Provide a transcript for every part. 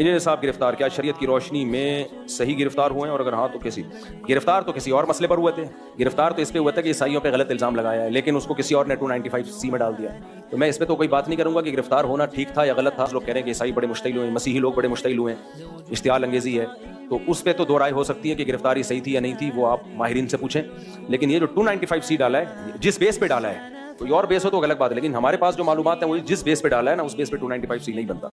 Engineer صاحب گرفتار کیا شریعت کی روشنی میں صحیح گرفتار ہوئے ہیں؟ اور اگر ہاں تو گرفتار تو کسی اور مسئلے پر ہوئے تھے. گرفتار تو اس پہ ہوا تھا کہ عیسائیوں پہ غلط الزام لگایا ہے, لیکن اس کو کسی اور نے 295C میں ڈال دیا. تو میں اس پہ تو کوئی بات نہیں کروں گا کہ گرفتار ہونا ٹھیک تھا یا غلط تھا. لوگ کہہ رہے ہیں کہ عیسائی بڑے مشتعل ہوئے ہیں, مسیحی لوگ بڑے مشتعل ہوئے ہیں, اشتعال انگیزی ہے, تو اس پہ تو دو رائے ہو سکتی ہے کہ گرفتاری صحیح تھی یا نہیں تھی, وہ آپ ماہرین سے پوچھیں. لیکن یہ جو 295C ڈالا ہے, جس بیس پہ ڈالا ہے, کوئی اور بیس ہو تو غلط بات ہے, لیکن ہمارے پاس جو معلومات ہیں وہ جس بیس پہ ڈالا ہے نا, اس بیس پہ 295C نہیں بنتا.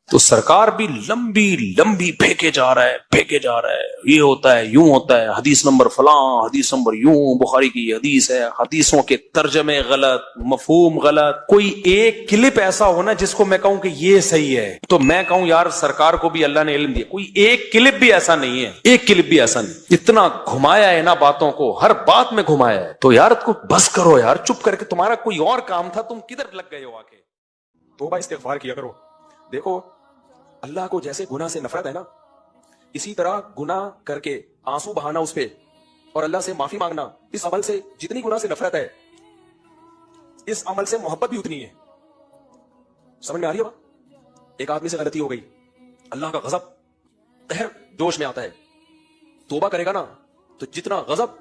تو سرکار بھی لمبی پھینکے جا رہا ہے, یہ ہوتا ہے, یوں ہوتا ہے, حدیث نمبر فلاں, حدیث نمبر یوں, بخاری کی حدیث ہے, حدیثوں کے ترجمے غلط, مفہوم غلط. کوئی ایک کلپ ایسا ہونا جس کو میں کہوں کہ یہ صحیح ہے, تو میں کہوں یار سرکار کو بھی اللہ نے علم دیا. کوئی ایک کلپ بھی ایسا نہیں ہے, ایک کلپ بھی ایسا نہیں. اتنا گھمایا ہے نا باتوں کو, ہر بات میں گھمایا ہے. تو یار کو بس کرو یار, چپ کر کے, تمہارا کوئی اور کام تھا, تم کدھر لگ گئے ہو آ کے. توبہ استغفار کیا کرو. دیکھو اللہ کو جیسے گناہ سے نفرت ہے نا, اسی طرح گناہ کر کے آنسو بہانا اس پہ اور اللہ سے معافی مانگنا, اس عمل سے جتنی گناہ سے نفرت ہے, اس عمل سے محبت بھی اتنی ہے. سمجھ میں آ رہی ہے بات؟ ایک آدمی سے غلطی ہو گئی, اللہ کا غضب قہر جوش میں آتا ہے, توبہ کرے گا نا تو جتنا غضب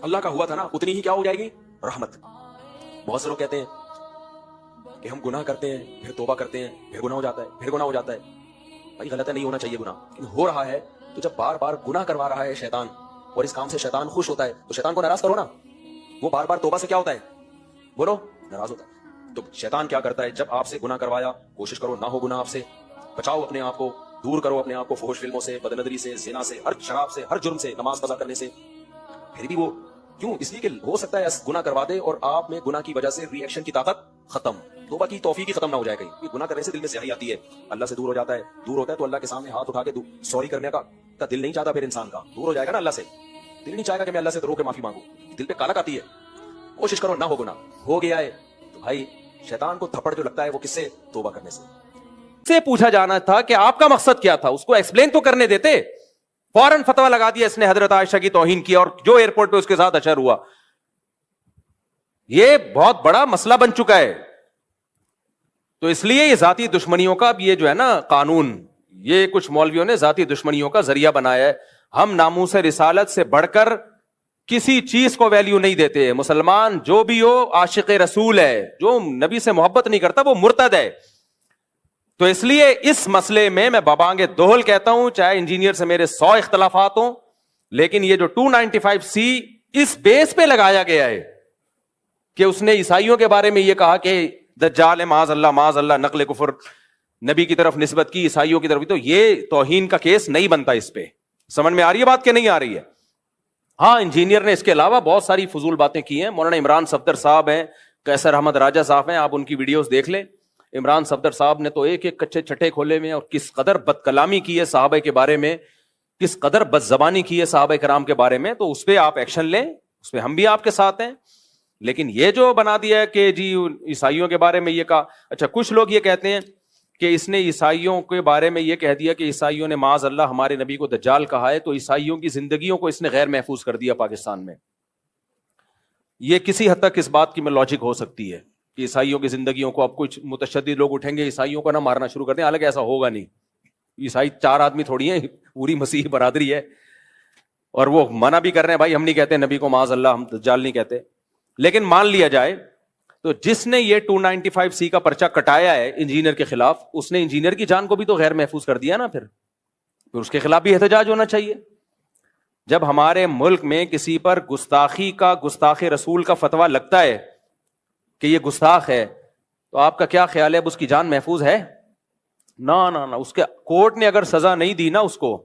اللہ کا ہوا تھا نا, اتنی ہی کیا ہو جائے گی, رحمت. بہت سے لوگ کہتے ہیں کہ ہم گناہ کرتے ہیں, پھر توبہ کرتے ہیں, پھر گناہ ہو جاتا ہے, پھر گناہ ہو جاتا ہے. بھائی غلط ہے, نہیں ہونا چاہیے گناہ, لیکن ہو رہا ہے تو جب بار بار گناہ کروا رہا ہے شیطان, اور اس کام سے شیطان خوش ہوتا ہے, تو شیطان کو ناراض کرو نا. وہ بار بار توبہ سے کیا ہوتا ہے, بولو, ناراض ہوتا ہے. تو شیطان کیا کرتا ہے, جب آپ سے گناہ کروایا, کوشش کرو نہ ہو گناہ, آپ سے بچاؤ اپنے آپ کو, دور کرو اپنے آپ کو فحش فلموں سے, بدنظری سے, زنا سے, ہر شراب سے, ہر جرم سے, نماز قضا کرنے سے. پھر بھی وہ کیوں, اس لیے کہ ہو سکتا ہے گناہ کروا دے اور آپ میں گناہ کی وجہ سے ری ایکشن کی طاقت ختم, توبہ کی توفیق ہی ختم نہ ہو جائے. کہیں گناہ کرنے سے دل میں سیاہی آتی ہے, اللہ سے دور ہو جاتا ہے, دور ہوتا ہے تو اللہ کے سامنے ہاتھ اٹھا کے سوری کرنے کا دل نہیں چاہتا. پھر انسان کا دور ہو جائے گا نا اللہ سے, دل نہیں چاہے گا کہ میں اللہ سے رو کے معافی مانگوں, دل پہ کالک آتی ہے. کوشش کرو نہ ہو گناہ, ہو گیا ہے تو بھائی شیطان کو تھپڑ جو لگتا ہے وہ کس سے, توبہ کرنے سے پوچھا جانا تھا کہ آپ کا مقصد کیا تھا, اس کو ایکسپلین تو کرنے دیتے. فوراً فتویٰ لگا دیا اس نے, حضرت عائشہ کی توہین کی, اور جو ایئرپورٹ پہ اس کے ساتھ اشر ہوا, یہ بہت بڑا مسئلہ بن چکا ہے. تو اس لیے یہ ذاتی دشمنیوں کا یہ جو ہے نا قانون, یہ کچھ مولویوں نے ذاتی دشمنیوں کا ذریعہ بنایا ہے. ہم ناموس رسالت سے بڑھ کر کسی چیز کو ویلیو نہیں دیتے. مسلمان جو بھی ہو عاشق رسول ہے, جو نبی سے محبت نہیں کرتا وہ مرتد ہے. تو اس لیے اس مسئلے میں بابانگ دوہل کہتا ہوں, چاہے انجینئر سے میرے 100 اختلافات ہوں, لیکن یہ جو 295C اس بیس پہ لگایا گیا ہے کہ اس نے عیسائیوں کے بارے میں یہ کہا کہ دجال ہے, معاذ اللہ, نقل کفر, نبی کی طرف نسبت کی, عیسائیوں کی طرف, تو یہ توہین کا کیس نہیں بنتا اس پہ. سمجھ میں آ رہی ہے بات کہ نہیں آ رہی ہے؟ ہاں انجینئر نے اس کے علاوہ بہت ساری فضول باتیں کی ہیں. مولانا عمران صفدر صاحب ہیں, قیصر احمد راجہ صاحب ہیں, آپ ان کی ویڈیوز دیکھ لیں. عمران صفدر صاحب نے تو ایک ایک کچے چھٹے کھولے میں, اور کس قدر بد کلامی کی ہے صحابہ کے بارے میں, کس قدر بد زبانی کی ہے صحابہ کرام کے بارے میں. تو اس پہ آپ ایکشن لیں, اس پہ ہم بھی آپ کے ساتھ ہیں. لیکن یہ جو بنا دیا ہے کہ جی عیسائیوں کے بارے میں یہ کہا, اچھا کچھ لوگ یہ کہتے ہیں کہ اس نے عیسائیوں کے بارے میں یہ کہہ دیا کہ عیسائیوں نے معاذ اللہ ہمارے نبی کو دجال کہا ہے, تو عیسائیوں کی زندگیوں کو اس نے غیر محفوظ کر دیا پاکستان میں. یہ کسی حد تک اس بات کی میں لاجک ہو سکتی ہے کہ عیسائیوں کی زندگیوں کو اب کچھ متشدد لوگ اٹھیں گے, عیسائیوں کو نہ مارنا شروع کر دیں. حالانکہ ایسا ہوگا نہیں, عیسائی 4 آدمی تھوڑی ہیں, پوری مسیحی برادری ہے. اور وہ منع بھی کر رہے ہیں, بھائی ہم نہیں کہتے نبی کو معاذ اللہ, ہم دجال نہیں کہتے. لیکن مان لیا جائے تو جس نے یہ 295C کا پرچہ کٹایا ہے انجینئر کے خلاف, اس نے انجینئر کی جان کو بھی تو غیر محفوظ کر دیا نا. پھر اس کے خلاف بھی احتجاج ہونا چاہیے. جب ہمارے ملک میں کسی پر گستاخی کا, گستاخ رسول کا فتویٰ لگتا ہے کہ یہ گستاخ ہے, تو آپ کا کیا خیال ہے, اب اس کی جان محفوظ ہے؟ نہ, اس کے کورٹ نے اگر سزا نہیں دی نا اس کو,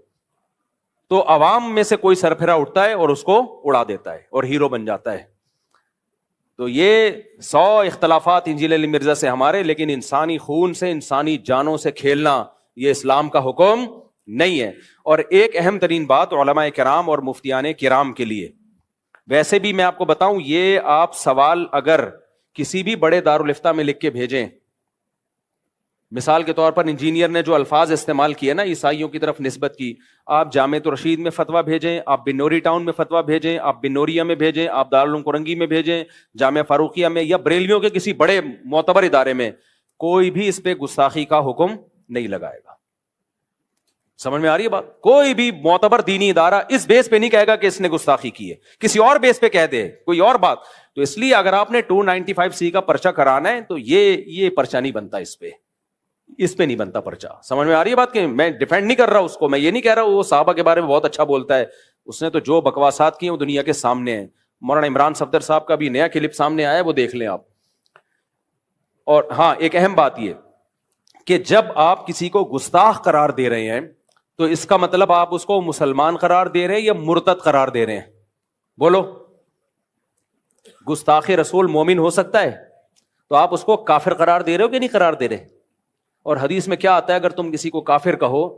تو عوام میں سے کوئی سرپھرا اٹھتا ہے اور اس کو اڑا دیتا ہے اور ہیرو بن جاتا ہے. تو یہ 100 اختلافات انجیل علی مرزا سے ہمارے, لیکن انسانی خون سے, انسانی جانوں سے کھیلنا یہ اسلام کا حکم نہیں ہے. اور ایک اہم ترین بات علماء کرام اور مفتیان کرام کے لیے, ویسے بھی میں آپ کو بتاؤں, یہ آپ سوال اگر کسی بھی بڑے دارالافتاء میں لکھ کے بھیجیں, مثال کے طور پر انجینئر نے جو الفاظ استعمال کیے نا عیسائیوں کی طرف نسبت کی, آپ جامعۃ الرشید میں فتویٰ بھیجیں, آپ بنوری ٹاؤن میں فتویٰ بھیجیں, آپ بنوریا میں بھیجیں, آپ دارالعلوم کرنگی میں بھیجیں, جامعہ فاروقیہ میں, یا بریلویوں کے کسی بڑے معتبر ادارے میں, کوئی بھی اس پہ گستاخی کا حکم نہیں لگائے گا. سمجھ میں آ رہی ہے بات؟ کوئی بھی معتبر دینی ادارہ اس بیس پہ نہیں کہے گا کہ اس نے گستاخی کی ہے، کسی اور بیس پہ کہہ دے کوئی اور بات. تو اس لیے اگر آپ نے 295C کا پرچہ کرانا ہے تو یہ پرچہ نہیں بنتا، اس پہ نہیں بنتا پرچہ. سمجھ میں آ رہی ہے بات؟ کہ میں ڈیفینڈ نہیں کر رہا اس کو، میں یہ نہیں کہہ رہا وہ صحابہ کے بارے میں بہت اچھا بولتا ہے، اس نے تو جو بکواسات کی ہیں وہ دنیا کے سامنے ہیں. مولانا عمران صفدر صاحب کا بھی نیا کلپ سامنے آیا ہے، وہ دیکھ لیں آپ. اور ہاں ایک اہم بات یہ کہ جب آپ کسی کو گستاخ قرار دے رہے ہیں تو اس کا مطلب آپ اس کو مسلمان قرار دے رہے ہیں یا مرتد قرار دے رہے ہیں؟ بولو. گستاخ رسول مومن ہو سکتا ہے، تو آپ اس کو کافر قرار دے رہے ہو کہ نہیں قرار دے رہے؟ اور حدیث میں کیا آتا ہے، اگر تم کسی کو کافر کہو